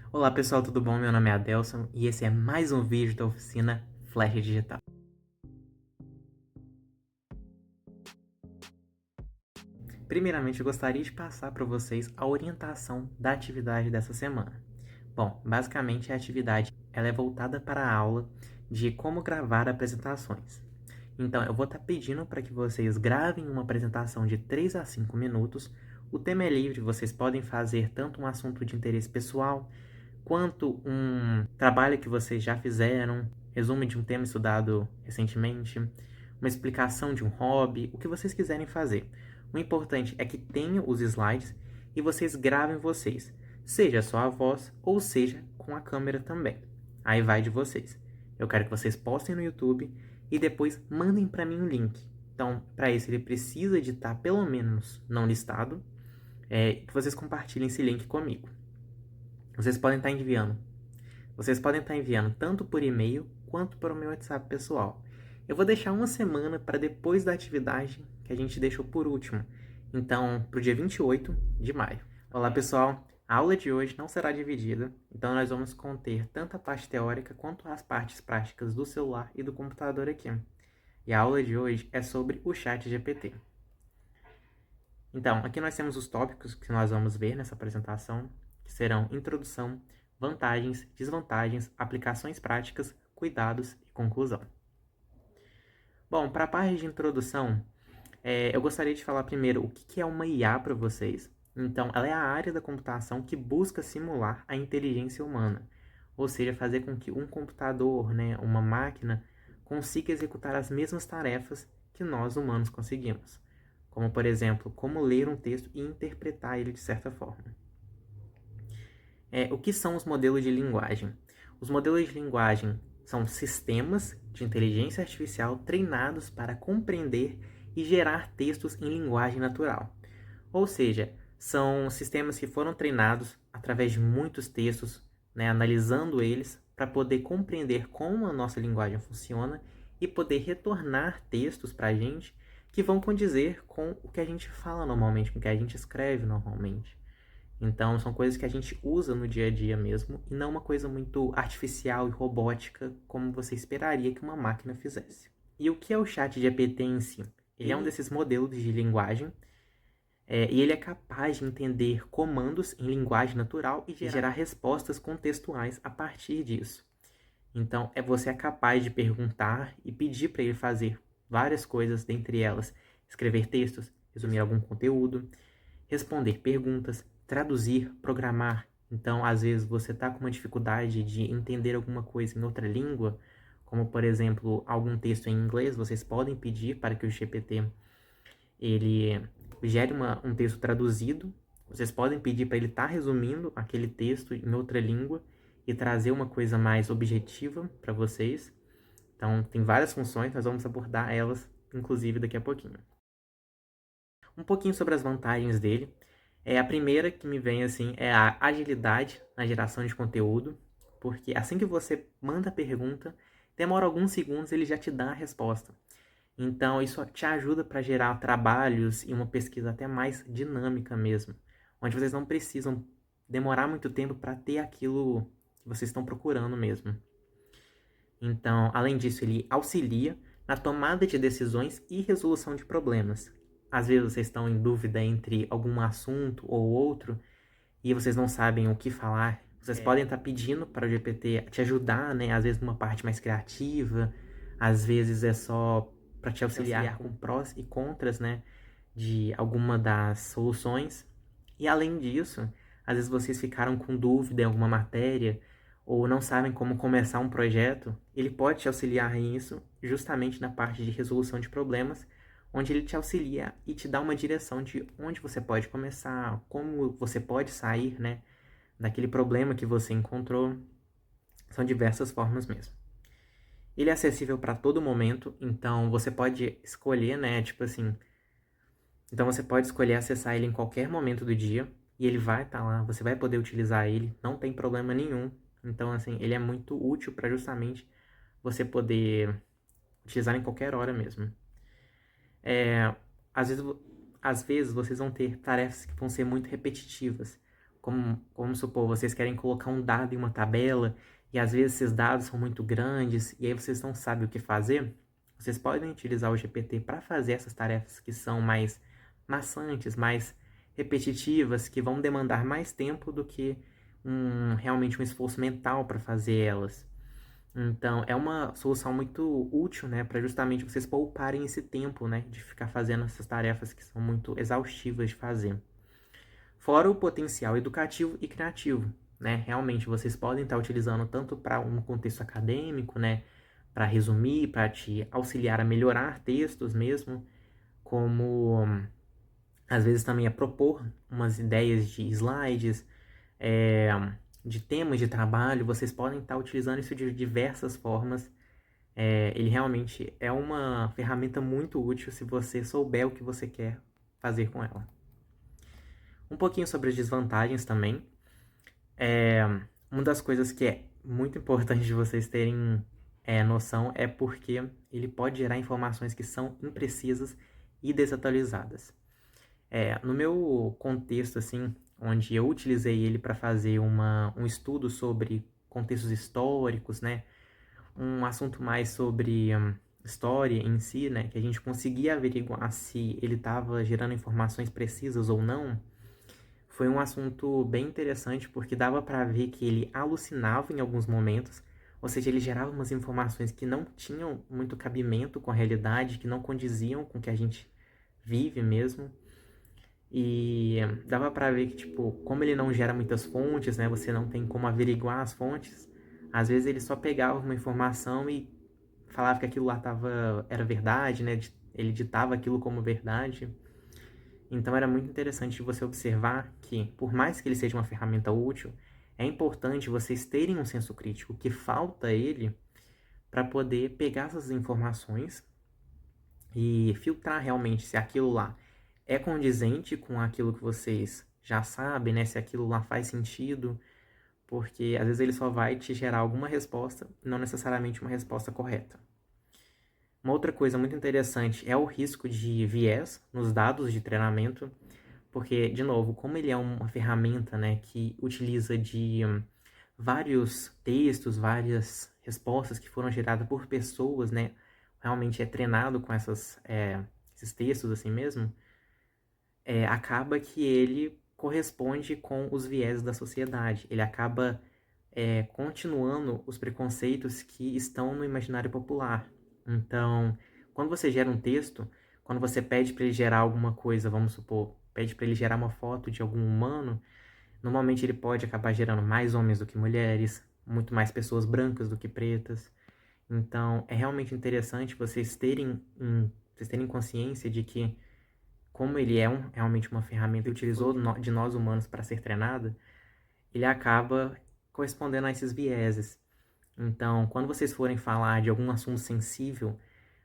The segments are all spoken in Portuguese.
Olá pessoal, tudo bom? Meu nome é Adelson e esse é mais um vídeo da oficina Flash Digital. Primeiramente, eu gostaria de passar para vocês a orientação da atividade dessa semana. Bom, basicamente a atividade ela é voltada para a aula de como gravar apresentações. Então, eu vou estar pedindo para que vocês gravem uma apresentação de 3 a 5 minutos. O tema é livre, vocês podem fazer tanto um assunto de interesse pessoal, quanto um trabalho que vocês já fizeram, resumo de um tema estudado recentemente, uma explicação de um hobby, o que vocês quiserem fazer. O importante é que tenha os slides e vocês gravem vocês, seja só a voz ou seja com a câmera também. Aí vai de vocês. Eu quero que vocês postem no YouTube e depois mandem para mim o link. Então, para isso ele precisa de estar pelo menos não listado, que vocês compartilhem esse link comigo. Vocês podem estar enviando. Vocês podem estar enviando tanto por e-mail quanto para o meu WhatsApp pessoal. Eu vou deixar uma semana para depois da atividade que a gente deixou por último. Então, para o dia 28 de maio. Olá pessoal, a aula de hoje não será dividida, então nós vamos conter tanto a parte teórica quanto as partes práticas do celular e do computador aqui. E a aula de hoje é sobre o ChatGPT. Então, aqui nós temos os tópicos que nós vamos ver nessa apresentação, que serão introdução, vantagens, desvantagens, aplicações práticas, cuidados e conclusão. Bom, para a parte de introdução, eu gostaria de falar primeiro o que é uma IA para vocês. Então, ela é a área da computação que busca simular a inteligência humana, ou seja, fazer com que um computador, uma máquina, consiga executar as mesmas tarefas que nós humanos conseguimos. Como, por exemplo, como ler um texto e interpretar ele de certa forma. O que são os modelos de linguagem? Os modelos de linguagem são sistemas de inteligência artificial treinados para compreender e gerar textos em linguagem natural. Ou seja, são sistemas que foram treinados através de muitos textos, analisando eles para poder compreender como a nossa linguagem funciona e poder retornar textos para a gente que vão condizer com o que a gente fala normalmente, com o que a gente escreve normalmente. Então, são coisas que a gente usa no dia a dia mesmo, e não uma coisa muito artificial e robótica, como você esperaria que uma máquina fizesse. E o que é o ChatGPT em si? Ele é um desses modelos de linguagem, e ele é capaz de entender comandos em linguagem natural e gerar respostas contextuais a partir disso. Então, você é capaz de perguntar e pedir para ele fazer várias coisas, dentre elas, escrever textos, resumir algum conteúdo, responder perguntas, traduzir, programar. Então, às vezes, você está com uma dificuldade de entender alguma coisa em outra língua, como, por exemplo, algum texto em inglês, vocês podem pedir para que o GPT ele gere um texto traduzido. Vocês podem pedir para ele estar resumindo aquele texto em outra língua e trazer uma coisa mais objetiva para vocês. Então, tem várias funções, nós vamos abordar elas, inclusive, daqui a pouquinho. Um pouquinho sobre as vantagens dele. A primeira que me vem assim é a agilidade na geração de conteúdo, porque assim que você manda a pergunta, demora alguns segundos ele já te dá a resposta. Então isso te ajuda para gerar trabalhos e uma pesquisa até mais dinâmica mesmo, onde vocês não precisam demorar muito tempo para ter aquilo que vocês estão procurando mesmo. Então, além disso, ele auxilia na tomada de decisões e resolução de problemas. Às vezes vocês estão em dúvida entre algum assunto ou outro e vocês não sabem o que falar. Vocês podem estar pedindo para o GPT te ajudar, às vezes numa parte mais criativa, às vezes é só para te auxiliar com prós e contras, de alguma das soluções. E além disso, às vezes vocês ficaram com dúvida em alguma matéria ou não sabem como começar um projeto, ele pode te auxiliar nisso, justamente na parte de resolução de problemas, onde ele te auxilia e te dá uma direção de onde você pode começar, como você pode sair, daquele problema que você encontrou. São diversas formas mesmo. Ele é acessível para todo momento, então você pode escolher, então você pode escolher acessar ele em qualquer momento do dia e ele vai estar lá, você vai poder utilizar ele, não tem problema nenhum. Então, assim, ele é muito útil para justamente você poder utilizar em qualquer hora mesmo. Às vezes vocês vão ter tarefas que vão ser muito repetitivas, Vamos supor, vocês querem colocar um dado em uma tabela e às vezes esses dados são muito grandes e aí vocês não sabem o que fazer, vocês podem utilizar o GPT para fazer essas tarefas que são mais maçantes, mais repetitivas, que vão demandar mais tempo do que realmente um esforço mental para fazer elas. Então, é uma solução muito útil, né, para justamente vocês pouparem esse tempo, né, de ficar fazendo essas tarefas que são muito exaustivas de fazer. Fora o potencial educativo e criativo, né, realmente vocês podem estar utilizando tanto para um contexto acadêmico, né, para resumir, para te auxiliar a melhorar textos mesmo, como às vezes também a propor umas ideias de slides, é, de temas de trabalho, vocês podem estar utilizando isso de diversas formas. Ele realmente é uma ferramenta muito útil se você souber o que você quer fazer com ela. Um pouquinho sobre as desvantagens também. Uma das coisas que é muito importante de vocês terem noção é porque ele pode gerar informações que são imprecisas e desatualizadas. No meu contexto, assim, onde eu utilizei ele para fazer um estudo sobre contextos históricos, né? Um assunto mais sobre história em si, né? Que a gente conseguia averiguar se ele estava gerando informações precisas ou não. Foi um assunto bem interessante porque dava para ver que ele alucinava em alguns momentos, ou seja, ele gerava umas informações que não tinham muito cabimento com a realidade, que não condiziam com o que a gente vive mesmo. E dava para ver que, tipo, como ele não gera muitas fontes, né? Você não tem como averiguar as fontes. Às vezes ele só pegava uma informação e falava que aquilo lá era verdade, né? Ele ditava aquilo como verdade. Então era muito interessante você observar que, por mais que ele seja uma ferramenta útil, é importante vocês terem um senso crítico, que falta ele para poder pegar essas informações e filtrar realmente se aquilo lá é condizente com aquilo que vocês já sabem, né? Se aquilo lá faz sentido, porque às vezes ele só vai te gerar alguma resposta, não necessariamente uma resposta correta. Uma outra coisa muito interessante é o risco de viés nos dados de treinamento, porque, de novo, como ele é uma ferramenta, né, que utiliza de vários textos, várias respostas que foram geradas por pessoas, né, realmente é treinado com esses textos assim mesmo, acaba que ele corresponde com os viés da sociedade. Ele acaba continuando os preconceitos que estão no imaginário popular. Então, quando você gera um texto, quando você pede para ele gerar alguma coisa, vamos supor, pede para ele gerar uma foto de algum humano, normalmente ele pode acabar gerando mais homens do que mulheres, muito mais pessoas brancas do que pretas. Então, é realmente interessante vocês terem consciência de que, como ele é realmente uma ferramenta e utilizou de nós humanos para ser treinada, ele acaba correspondendo a esses vieses. Então, quando vocês forem falar de algum assunto sensível,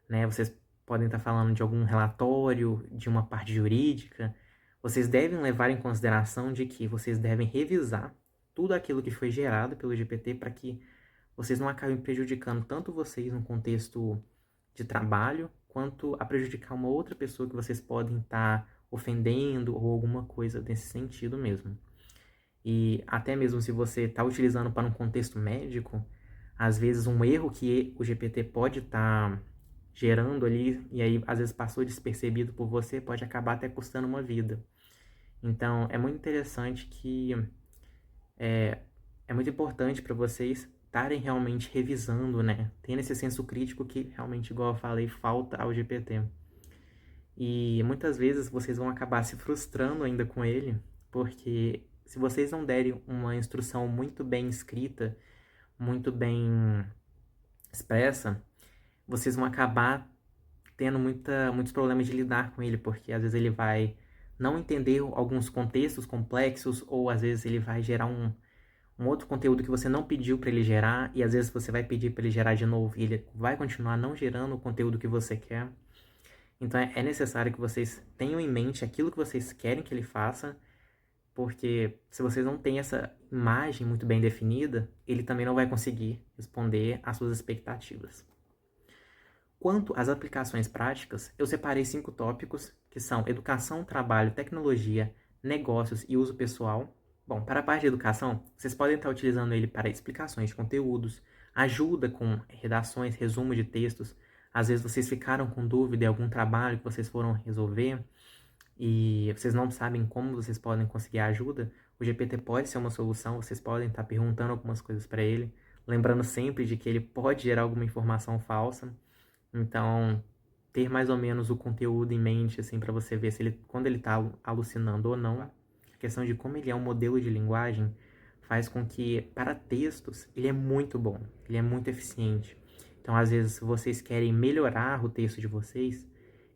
né, vocês podem estar falando de algum relatório, de uma parte jurídica, vocês devem levar em consideração de que vocês devem revisar tudo aquilo que foi gerado pelo GPT para que vocês não acabem prejudicando tanto vocês no contexto de trabalho, quanto a prejudicar uma outra pessoa que vocês podem estar ofendendo ou alguma coisa nesse sentido mesmo. E até mesmo se você está utilizando para um contexto médico, às vezes um erro que o GPT pode estar gerando ali, e aí às vezes passou despercebido por você, pode acabar até custando uma vida. Então é muito interessante que é muito importante para vocês estarem realmente revisando, né? Tendo esse senso crítico que realmente, igual eu falei, falta ao GPT. E muitas vezes vocês vão acabar se frustrando ainda com ele, porque se vocês não derem uma instrução muito bem escrita, muito bem expressa, vocês vão acabar tendo muitos problemas de lidar com ele, porque às vezes ele vai não entender alguns contextos complexos, ou às vezes ele vai gerar um outro conteúdo que você não pediu para ele gerar, e às vezes você vai pedir para ele gerar de novo e ele vai continuar não gerando o conteúdo que você quer. Então é necessário que vocês tenham em mente aquilo que vocês querem que ele faça, porque se vocês não têm essa imagem muito bem definida, ele também não vai conseguir responder às suas expectativas. Quanto às aplicações práticas, eu separei 5 tópicos, que são educação, trabalho, tecnologia, negócios e uso pessoal. Bom, para a parte de educação, vocês podem estar utilizando ele para explicações de conteúdos, ajuda com redações, resumo de textos. Às vezes vocês ficaram com dúvida em algum trabalho que vocês foram resolver e vocês não sabem como vocês podem conseguir ajuda. O GPT pode ser uma solução, vocês podem estar perguntando algumas coisas para ele, lembrando sempre de que ele pode gerar alguma informação falsa. Então, ter mais ou menos o conteúdo em mente, assim, para você ver se ele, quando ele está alucinando ou não. A questão de como ele é um modelo de linguagem faz com que, para textos, ele é muito bom, ele é muito eficiente. Então, às vezes, se vocês querem melhorar o texto de vocês,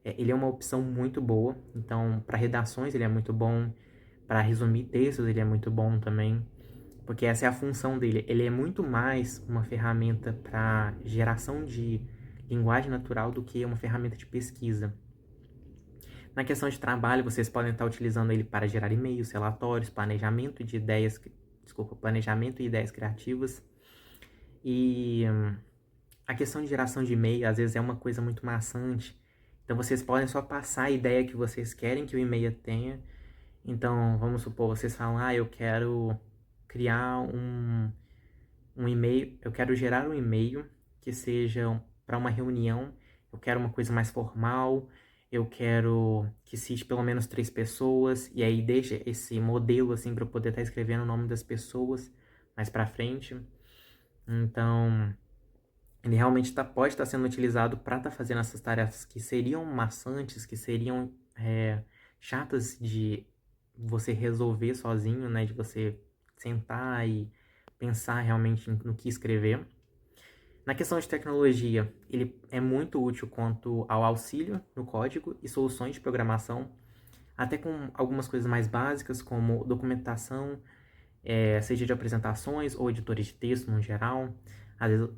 ele é uma opção muito boa. Então, para redações, ele é muito bom. Para resumir textos, ele é muito bom também. Porque essa é a função dele. Ele é muito mais uma ferramenta para geração de linguagem natural do que uma ferramenta de pesquisa. Na questão de trabalho, vocês podem estar utilizando ele para gerar e-mails, relatórios, planejamento e ideias criativas. E a questão de geração de e-mail, às vezes, é uma coisa muito maçante. Então, vocês podem só passar a ideia que vocês querem que o e-mail tenha. Então, vamos supor, vocês falam, eu quero criar um e-mail, eu quero gerar um e-mail que seja para uma reunião, eu quero uma coisa mais formal, eu quero que cite pelo menos 3 pessoas, e aí deixa esse modelo assim para eu poder estar escrevendo o nome das pessoas mais para frente. Então, ele realmente pode estar sendo utilizado para estar fazendo essas tarefas que seriam maçantes, que seriam chatas de você resolver sozinho, né? De você sentar e pensar realmente no que escrever. Na questão de tecnologia, ele é muito útil quanto ao auxílio no código e soluções de programação, até com algumas coisas mais básicas, como documentação, seja de apresentações ou editores de texto no geral.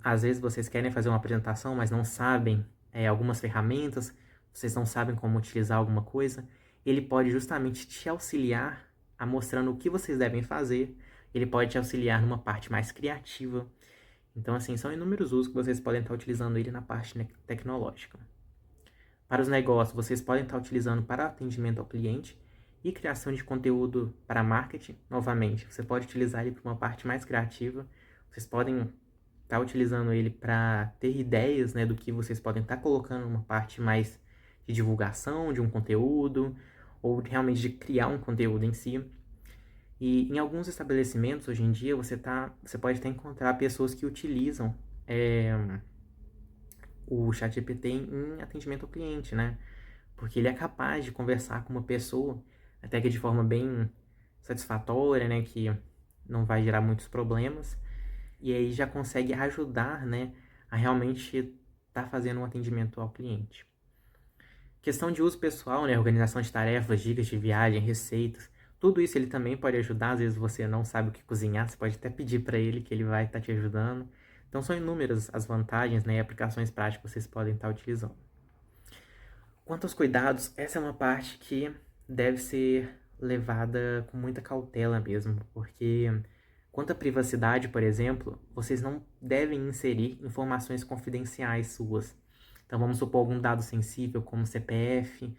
Às vezes vocês querem fazer uma apresentação, mas não sabem algumas ferramentas, vocês não sabem como utilizar alguma coisa. Ele pode justamente te auxiliar a mostrando o que vocês devem fazer. Ele pode te auxiliar numa parte mais criativa. Então, assim, são inúmeros usos que vocês podem estar utilizando ele na parte tecnológica. Para os negócios, vocês podem estar utilizando para atendimento ao cliente e criação de conteúdo para marketing. Novamente, você pode utilizar ele para uma parte mais criativa. Vocês podem estar utilizando ele para ter ideias, né, do que vocês podem estar colocando numa parte mais de divulgação de um conteúdo ou realmente de criar um conteúdo em si. E em alguns estabelecimentos, hoje em dia, você pode até encontrar pessoas que utilizam o ChatGPT em atendimento ao cliente, né? Porque ele é capaz de conversar com uma pessoa, até que de forma bem satisfatória, né? Que não vai gerar muitos problemas. E aí já consegue ajudar, né? A realmente estar fazendo um atendimento ao cliente. Questão de uso pessoal, né? Organização de tarefas, dicas de viagem, receitas. Tudo isso ele também pode ajudar. Às vezes você não sabe o que cozinhar, você pode até pedir para ele que ele vai estar te ajudando. Então são inúmeras as vantagens, né, e aplicações práticas que vocês podem estar utilizando. Quanto aos cuidados, essa é uma parte que deve ser levada com muita cautela mesmo, porque quanto à privacidade, por exemplo, vocês não devem inserir informações confidenciais suas. Então vamos supor algum dado sensível como CPF,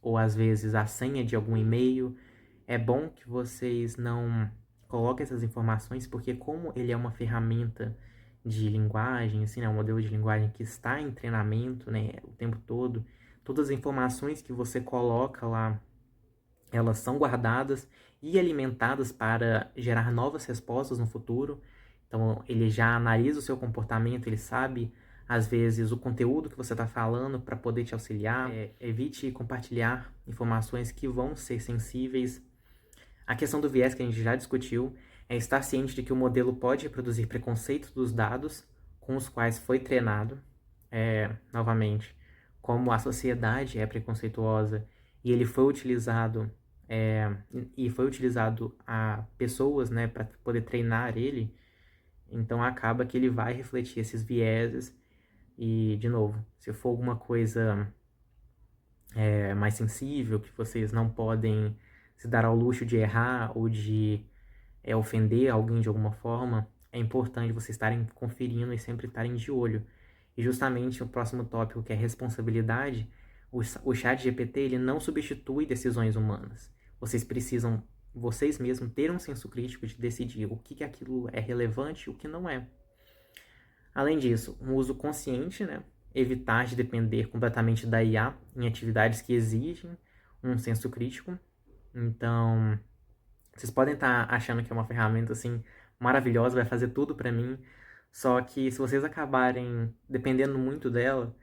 ou às vezes a senha de algum e-mail. É bom que vocês não coloquem essas informações, porque como ele é uma ferramenta de linguagem, assim, né, um modelo de linguagem que está em treinamento, né, o tempo todo, todas as informações que você coloca lá, elas são guardadas e alimentadas para gerar novas respostas no futuro. Então, ele já analisa o seu comportamento, ele sabe, às vezes, o conteúdo que você está falando para poder te auxiliar. Evite compartilhar informações que vão ser sensíveis. A questão do viés que a gente já discutiu é estar ciente de que o modelo pode reproduzir preconceitos dos dados com os quais foi treinado. Novamente, como a sociedade é preconceituosa e ele foi utilizado a pessoas, né, para poder treinar ele, então acaba que ele vai refletir esses vieses e, de novo, se for alguma coisa mais sensível, que vocês não podem se dar ao luxo de errar ou de ofender alguém de alguma forma, é importante vocês estarem conferindo e sempre estarem de olho. E justamente o próximo tópico, que é responsabilidade, o chat GPT ele não substitui decisões humanas. Vocês precisam vocês mesmos terem um senso crítico de decidir o que aquilo é relevante e o que não é. Além disso, um uso consciente, né? Evitar de depender completamente da IA em atividades que exigem um senso crítico. Então, vocês podem estar achando que é uma ferramenta assim maravilhosa, vai fazer tudo para mim. Só que se vocês acabarem dependendo muito dela,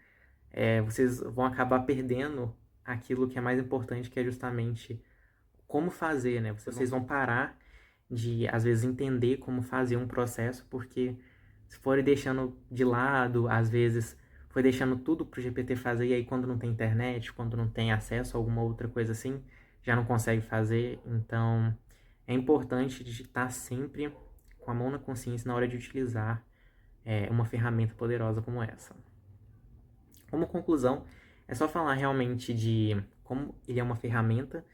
vocês vão acabar perdendo aquilo que é mais importante, que é justamente como fazer, né? Vocês vão parar de, às vezes, entender como fazer um processo, porque se forem deixando de lado, às vezes, foi deixando tudo pro GPT fazer, e aí quando não tem internet, quando não tem acesso a alguma outra coisa assim, já não consegue fazer. Então, é importante de estar sempre com a mão na consciência na hora de utilizar uma ferramenta poderosa como essa. Como conclusão, é só falar realmente de como ele é uma ferramenta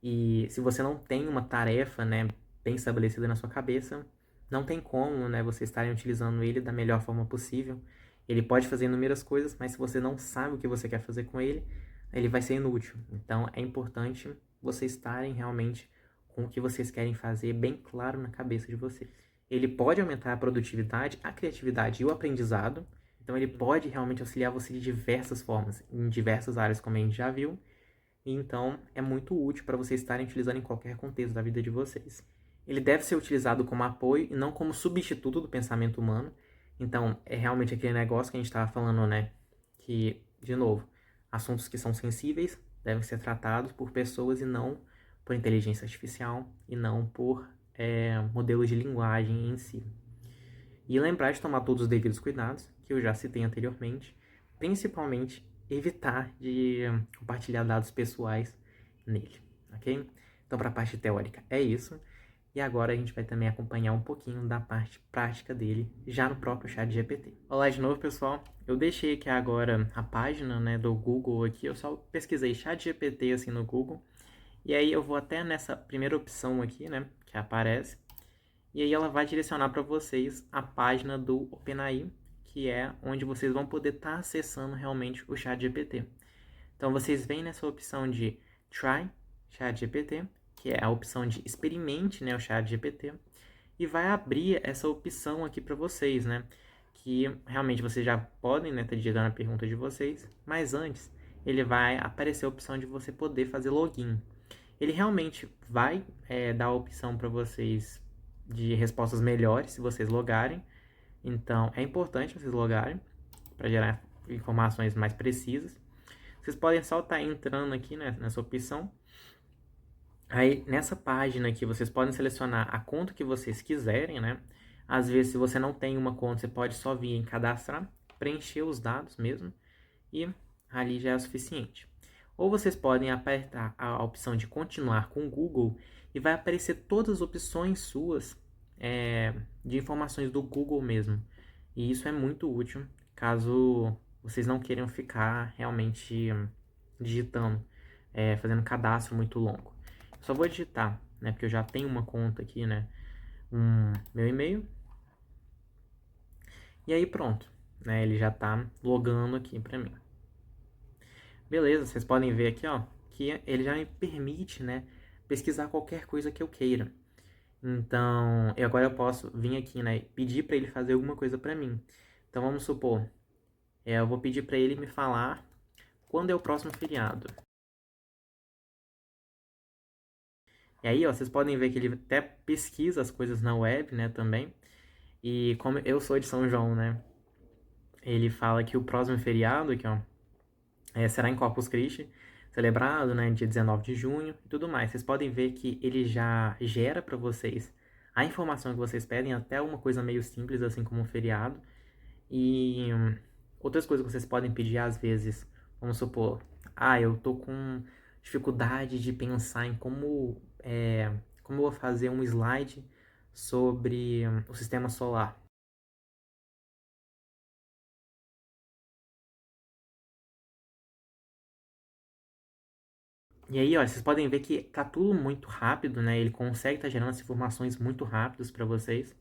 e se você não tem uma tarefa, né, bem estabelecida na sua cabeça, não tem como, né, você estarem utilizando ele da melhor forma possível. Ele pode fazer inúmeras coisas, mas se você não sabe o que você quer fazer com ele, ele vai ser inútil. Então é importante vocês estarem realmente com o que vocês querem fazer bem claro na cabeça de vocês. Ele pode aumentar a produtividade, a criatividade e o aprendizado. Então ele pode realmente auxiliar você de diversas formas, em diversas áreas, como a gente já viu. Então, é muito útil para vocês estarem utilizando em qualquer contexto da vida de vocês. Ele deve ser utilizado como apoio e não como substituto do pensamento humano. Então, é realmente aquele negócio que a gente estava falando, né? Que, de novo, assuntos que são sensíveis devem ser tratados por pessoas e não por inteligência artificial e não por modelos de linguagem em si. E lembrar de tomar todos os devidos cuidados, que eu já citei anteriormente, principalmente evitar de compartilhar dados pessoais nele, ok? Então, para a parte teórica é isso. E agora a gente vai também acompanhar um pouquinho da parte prática dele, já no próprio chat GPT. Olá de novo, pessoal. Eu deixei aqui agora a página, né, do Google aqui. Eu só pesquisei chat GPT assim no Google. E aí eu vou até nessa primeira opção aqui, né, que aparece. E aí ela vai direcionar para vocês a página do OpenAI, que é onde vocês vão poder estar acessando realmente o ChatGPT. Então vocês vêm nessa opção de Try ChatGPT, que é a opção de experimente, né, o ChatGPT, e vai abrir essa opção aqui para vocês, né, que realmente vocês já podem, né, estar digitando a pergunta de vocês, mas antes ele vai aparecer a opção de você poder fazer login. Ele realmente vai dar a opção para vocês de respostas melhores se vocês logarem. Então, é importante vocês logarem para gerar informações mais precisas. Vocês podem só estar entrando aqui, né, nessa opção. Aí, nessa página aqui, vocês podem selecionar a conta que vocês quiserem, né? Às vezes, se você não tem uma conta, você pode só vir em cadastrar, preencher os dados mesmo, e ali já é o suficiente. Ou vocês podem apertar a opção de continuar com o Google e vai aparecer todas as opções suas de informações do Google mesmo. E isso é muito útil caso vocês não queiram ficar realmente digitando, fazendo cadastro muito longo. Eu só vou digitar, né, porque eu já tenho uma conta aqui, né, meu e-mail. E aí pronto, né, ele já está logando aqui para mim. Beleza, vocês podem ver aqui, ó, que ele já me permite, né, pesquisar qualquer coisa que eu queira. Então, agora eu posso vir aqui, né, pedir para ele fazer alguma coisa para mim. Então, vamos supor, eu vou pedir para ele me falar quando é o próximo feriado. E aí, ó, vocês podem ver que ele até pesquisa as coisas na web, né, também. E como eu sou de São João, né, ele fala que o próximo feriado, aqui, ó, será em Corpus Christi, celebrado, né, dia 19 de junho e tudo mais. Vocês podem ver que ele já gera para vocês a informação que vocês pedem, até uma coisa meio simples, assim como um feriado. E outras coisas que vocês podem pedir, às vezes, vamos supor, eu tô com dificuldade de pensar em como eu vou fazer um slide sobre o sistema solar. E aí, ó, vocês podem ver que tá tudo muito rápido, né? Ele consegue estar gerando as informações muito rápidas para vocês.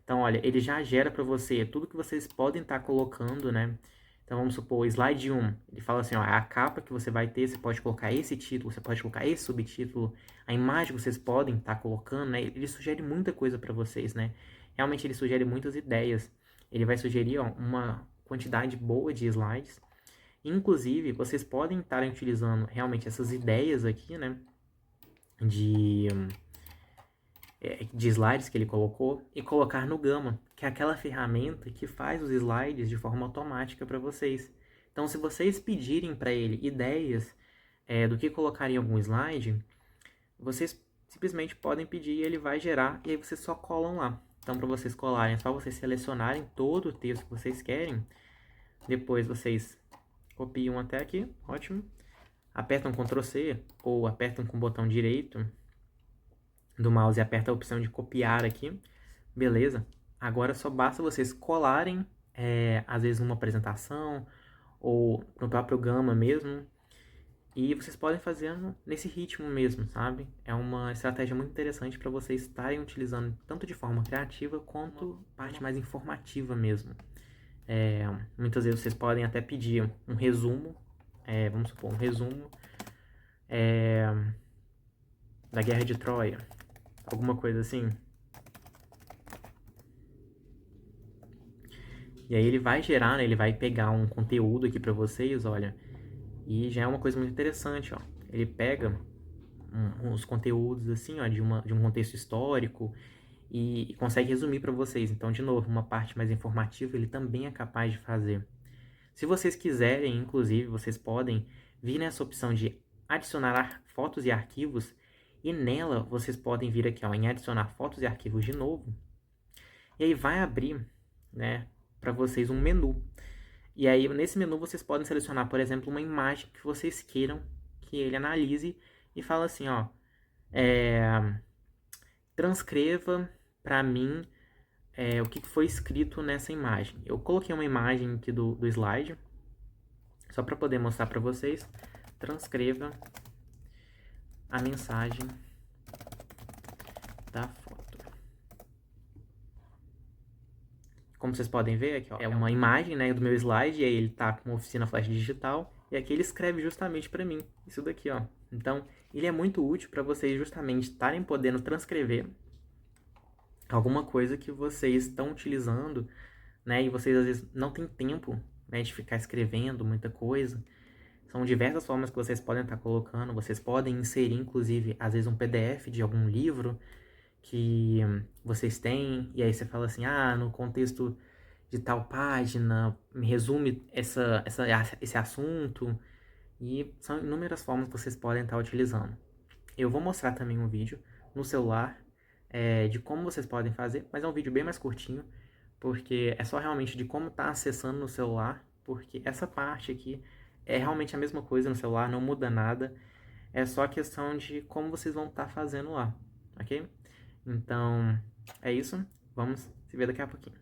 Então, olha, ele já gera para você tudo que vocês podem estar colocando, né? Então vamos supor, slide 1, ele fala assim, ó, a capa que você vai ter, você pode colocar esse título, você pode colocar esse subtítulo, a imagem que vocês podem estar colocando, né? Ele sugere muita coisa para vocês, né? Realmente ele sugere muitas ideias. Ele vai sugerir, ó, uma quantidade boa de slides. Inclusive, vocês podem estar utilizando realmente essas ideias aqui, né? De de slides que ele colocou e colocar no Gamma, que é aquela ferramenta que faz os slides de forma automática para vocês. Então, se vocês pedirem para ele ideias do que colocar em algum slide, vocês simplesmente podem pedir e ele vai gerar e aí vocês só colam lá. Então, para vocês colarem, é só vocês selecionarem todo o texto que vocês querem. Depois vocês copiam até aqui, ótimo. Apertam Ctrl C ou apertam com o botão direito do mouse e aperta a opção de copiar aqui. Beleza? Agora só basta vocês colarem, às vezes numa apresentação ou no próprio Gamma mesmo. E vocês podem fazer nesse ritmo mesmo, sabe? É uma estratégia muito interessante para vocês estarem utilizando tanto de forma criativa quanto parte mais informativa mesmo. Muitas vezes vocês podem até pedir um resumo, vamos supor, um resumo da Guerra de Troia, alguma coisa assim. E aí ele vai gerar, né, ele vai pegar um conteúdo aqui para vocês, olha, e já é uma coisa muito interessante, ó. Ele pega uns conteúdos assim, ó, de um contexto histórico e consegue resumir para vocês. Então, de novo, uma parte mais informativa ele também é capaz de fazer. Se vocês quiserem, inclusive, vocês podem vir nessa opção de adicionar fotos e arquivos e nela vocês podem vir aqui, ó, em adicionar fotos e arquivos de novo. E aí vai abrir, né, para vocês um menu. E aí nesse menu vocês podem selecionar, por exemplo, uma imagem que vocês queiram que ele analise e fala assim, ó, transcreva para mim o que foi escrito nessa imagem. Eu coloquei uma imagem aqui do slide, só para poder mostrar para vocês. Transcreva a mensagem da foto. Como vocês podem ver aqui, ó, é uma imagem, né, do meu slide, e aí ele tá com uma oficina flash digital, e aqui ele escreve justamente para mim, isso daqui, ó. Então, ele é muito útil para vocês justamente estarem podendo transcrever alguma coisa que vocês estão utilizando, né, e vocês às vezes não têm tempo, né, de ficar escrevendo muita coisa. São diversas formas que vocês podem estar colocando, vocês podem inserir, inclusive, às vezes um PDF de algum livro que vocês têm, e aí você fala assim, no contexto de tal página, me resume esse assunto, e são inúmeras formas que vocês podem estar utilizando. Eu vou mostrar também um vídeo no celular de como vocês podem fazer, mas é um vídeo bem mais curtinho, porque é só realmente de como estar acessando no celular, porque essa parte aqui é realmente a mesma coisa no celular, não muda nada, é só questão de como vocês vão estar fazendo lá, ok? Então, é isso. Vamos se ver daqui a pouquinho.